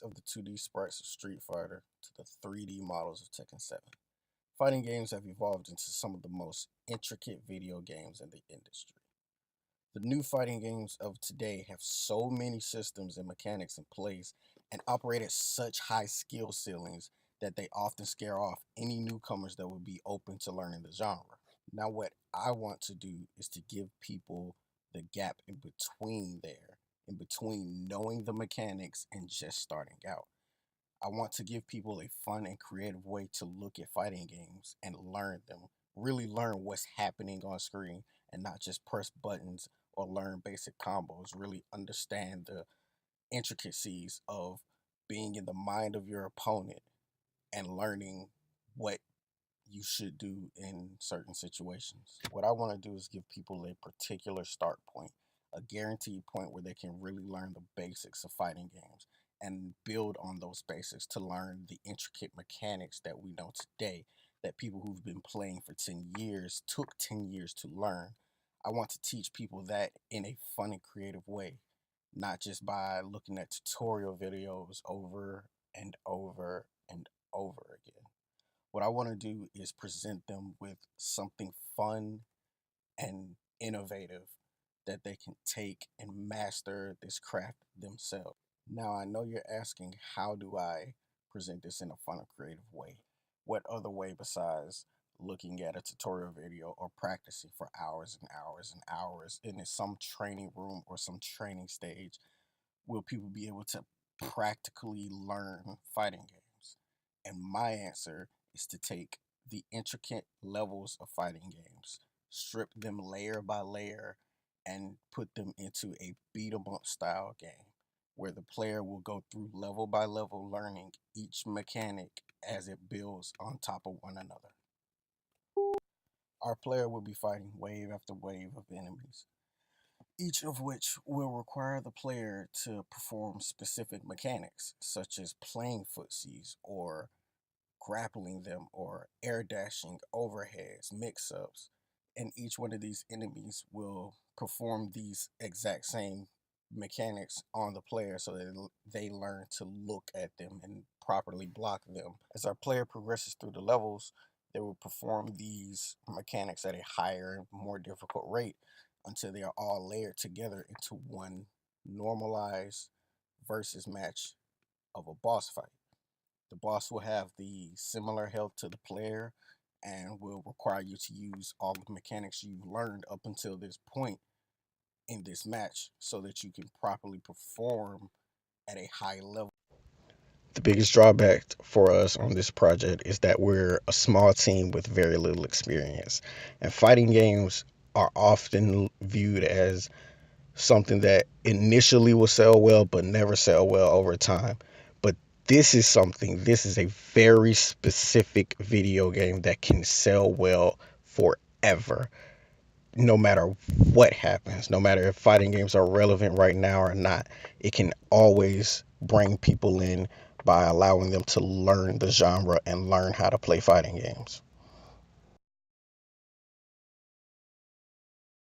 Of the 2D sprites of Street Fighter to the 3D models of Tekken 7. Fighting games have evolved into some of the most intricate video games in the industry. The new fighting games of today have so many systems and mechanics in place and operate at such high skill ceilings that they often scare off any newcomers that would be open to learning the genre. Now, what I want to do is to give people the gap in between knowing the mechanics and just starting out. I want to give people a fun and creative way to look at fighting games and learn them. Really learn what's happening on screen and not just press buttons or learn basic combos. Really understand the intricacies of being in the mind of your opponent and learning what you should do in certain situations. What I want to do is give people a particular start point, a guaranteed point where they can really learn the basics of fighting games and build on those basics to learn the intricate mechanics that we know today that people who've been playing for 10 years took 10 years to learn. I want to teach people that in a fun and creative way, not just by looking at tutorial videos over and over and over again. What I want to do is present them with something fun and innovative that they can take and master this craft themselves. Now, I know you're asking, how do I present this in a fun and creative way? What other way besides looking at a tutorial video or practicing for hours and hours and hours in some training room or some training stage will people be able to practically learn fighting games? And my answer is to take the intricate levels of fighting games, strip them layer by layer, and put them into a beat 'em up style game where the player will go through level by level learning each mechanic as it builds on top of one another. Our player will be fighting wave after wave of enemies, each of which will require the player to perform specific mechanics, such as playing footsies or grappling them or air dashing, overheads, mix ups. And each one of these enemies will perform these exact same mechanics on the player so that they learn to look at them and properly block them. As our player progresses through the levels, they will perform these mechanics at a higher and more difficult rate until they are all layered together into one normalized versus match of a boss fight. The boss will have the similar health to the player and will require you to use all the mechanics you've learned up until this point in this match so that you can properly perform at a high level. The biggest drawback for us on this project is that we're a small team with very little experience, and fighting games are often viewed as something that initially will sell well but never sell well over time. But this is a very specific video game that can sell well forever, no matter what happens, no matter if fighting games are relevant right now or not. It can always bring people in by allowing them to learn the genre and learn how to play fighting games.